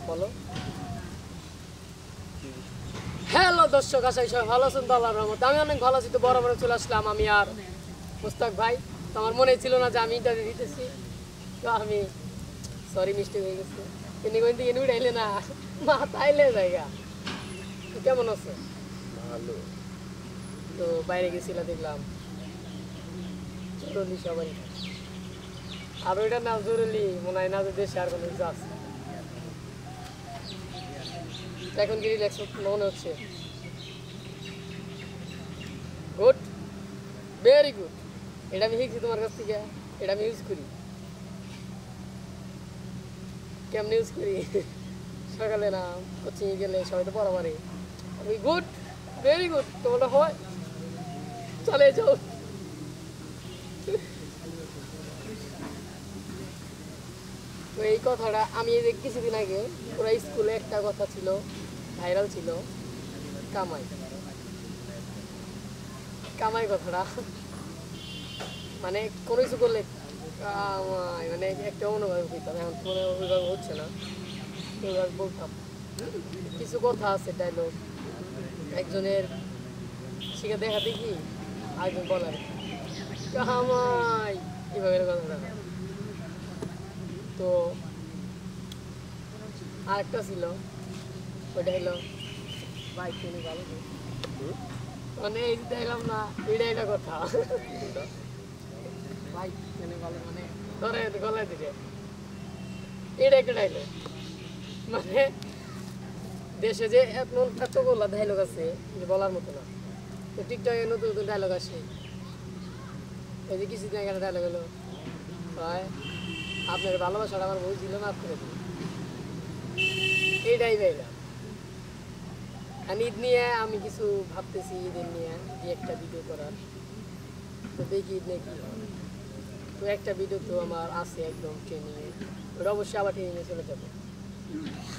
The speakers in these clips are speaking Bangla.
বলো হ্যালো দর্শক, আশা করি সবাই ভালো আছেন। তো আল্লাহর রহমতে আমি অনেক ভালো আছি। তো বরাবর চলে আসলাম আমি আর মুস্তাক ভাই। তো আমার মনে ছিল না যে আমি ইন্টারভিউ দিতেছি, তো আমি সরি মিস্টেক হয়ে গেছে। কিন্তু কোন দিকে উঠাইলে না মাথাইলে জায়গা। কেমন আছে? ভালো। তো বাইরে গেছিলাম, দেখলাম জরুরি সবাই, আর ওইটা না জরুরি মনে হয় না যে দেশে আর কোনো কিছু আছে। এখন কি রিল্যাক্স মনে হচ্ছে? Good, very good. এটা আমি শিখছি তোমার কাছ থেকে, এটা আমি ইউজ করি। কেমন ইউজ করি? সকালে না কোচিংয়ে গেলে সবাই তো পড়া পারে। আমি গুড, ভেরি গুড। তোমার হয় চলে যাও। তো এই কথাটা আমি কিছুদিন আগে পুরো স্কুলে একটা কথা ছিল, ভাইরাল ছিল, কামাই কামাই কথাটা। মানে কোনো কিছু করলে কামাই, মানে একটা অনুভব হইতাম। এখন তো ওইভাবে হচ্ছে না, ওইভাবে বলতাম। কিছু কথা আছে ডায়লগ, একজনের শিখে দেখা দেখি আরেকজন বলার কামাই, এভাবে কথাটা। তো আরেকটা ছিল, ওইটা হলো বাইক কিনে ভালো, মানে এই দেখলাম না, এটা একটা কথা। বাইক কিনে ভালো মানে ধরে গলায় দিকে, এটা একটা ডায়লগ। মানে দেশে যে এতগুলা ডায়লগ আছে যে বলার মতো না। তো টিকটকে নতুন নতুন ডায়লগ আসে। এই যে কিছুদিন আগে একটা ডায়লগ হলো, হয় আপনার ভালোবাসাটা আমার বই ছিল, মাফ করে দিন। এইটাই ভাইলাম। আর ঈদ নিয়ে আমি কিছু ভাবতেছি, ঈদের নিয়ে যে একটা ভিডিও করার। তো দেখি ঈদ নিয়ে কী হয়। তো একটা ভিডিও তো আমার আছে একদম ট্রেনিংয়ে, ওটা অবশ্যই আবার ট্রেনিংয়ে চলে যাবে।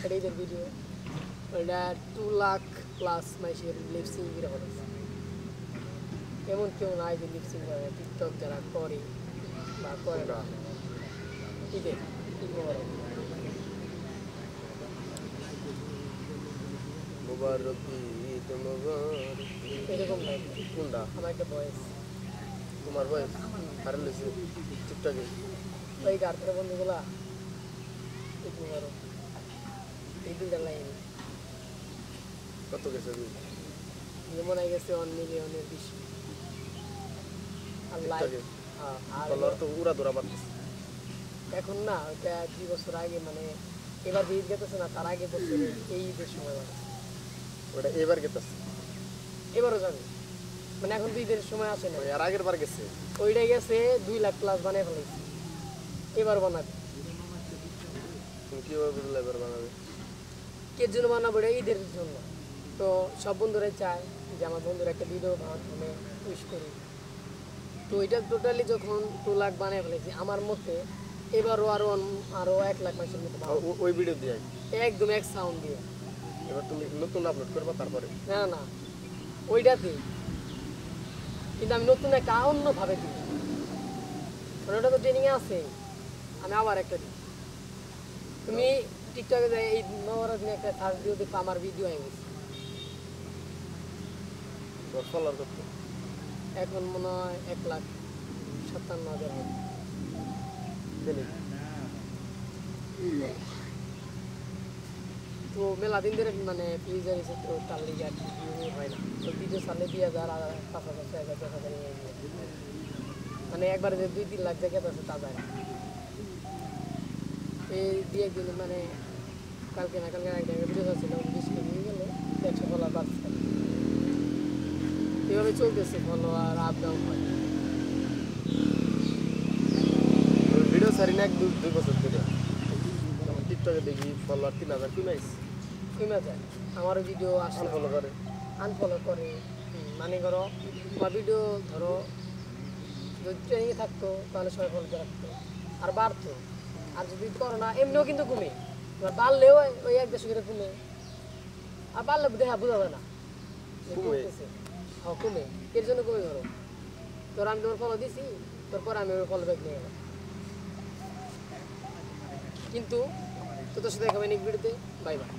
এটা ঈদের ভিডিও, ওটা 2 লাখ প্লাস মাইসের লিপসিং রেকর্ড আছে। এমন কেউ নাই যে লিপসিং করে, টিকটক যারা করে বা করে না। ঈদের ঈদ মোবারক মোবারক ঈদ মোবারক, এরকম নাই। কোনটা? আমার একটা বয়স, তোমার বয়স আর লইছে টিকটকে। ওই গার্লফ্রেন্ড বন্ধুগুলা ঈদ মোবারক, এই দুইটা লাইন কত গেছে ভিউ? মনে হয় গেছে 1 মিলিয়নের বেশি। আর লাইক টিকটকে আর ফলোয়ার তো উড়া ধরা বাড়তেছে। এখন না, ওইটা 2 বছর আগে, মানে এবার যে ঈদ গেতেছে না তার আগে বছরে এই ঈদের সময় বাড়ছে। ওটা এবার গেতেছে, এবারও যাবে, মানে এখন তো ঈদের সময় আসে না। আর আগের বার গেছে। ওইটাই গেছে 2 লাখ প্লাস বানিয়ে ফেলেছে, এবার বানাবে। তুমি কিভাবে বুঝলে এবার বানাবে? কে জন্য বানাবো? এটা ঈদের জন্য। তো সব বন্ধুরাই চায় যে আমার বন্ধুরা একটা ভিডিও মাধ্যমে উইশ করি। তো এটা টোটালি যখন 2 লাখ বানিয়ে ফেলেছি, আমার মতে এবারও আরো 1 লাখ মানুষের মতো বানাবো। ওই ভিডিও দিয়ে একদম এক সাউন্ড দিয়ে। এবার তুমি নতুন আপলোড করবা তারপরে? না না, ওইটাতে কিন্তু আমি নতুন একটা অন্যভাবে দিই, মানে ওটা তো ট্রেনিংয়ে আছে। আমি আবার একটা দিই। তুমি টিকটকে যাই এই নবরাজ নিয়ে একটা সার্চ দিও, দেখো আমার ভিডিও হয়ে গেছে। তোর ফলোয়ার করতে এখন মনে হয় 1,57,000 হবে। তো মেলা দিন ধরে মানে ফ্রিজার এসে তো তার লিগে আর কি ভিউ হয় না। তো ভিডিও সালে 2,000 আর 5,000 6,000 10,000 মানে একবারে যে 2-3 লাখ জায়গা আছে তা যায় না। এই দিয়ে দিন মানে কালকে না কালকে একটা ভিডিও ছিল, 20 কে নিয়ে গেল 100 ফলোয়ার বাড়ছে। এভাবে চলতেছে, ফলোয়ার আপ ডাউন হয়। ভিডিও ছাড়ি না 1-2 বছর ধরে। টিকটকে দেখি ফলোয়ার 3,000 কমে যায়। আমারও ভিডিও আসলে ফলো করে, আনফলো করে। মানে করো তোমার ভিডিও ধরো যদি ট্রেনিংয়ে থাকতো তাহলে সবাই ফলো রাখতো আর বাড়তো। আর যদি করো না এমনিও কিন্তু কমে, এবার বাড়লেও ওই 1-2 করে কমে, আর বাড়লে দেখা বোঝা যায় না কমে। হ্যাঁ কমে, এর জন্য কমে ধরো তোর আমি তোমার ফলো দিছি, তারপর আমি ওর ফলো ব্যাক নিয়ে গেলাম। কিন্তু তোর সাথে দেখা হবে নেক্সট ভিডিওতে। Bye bye.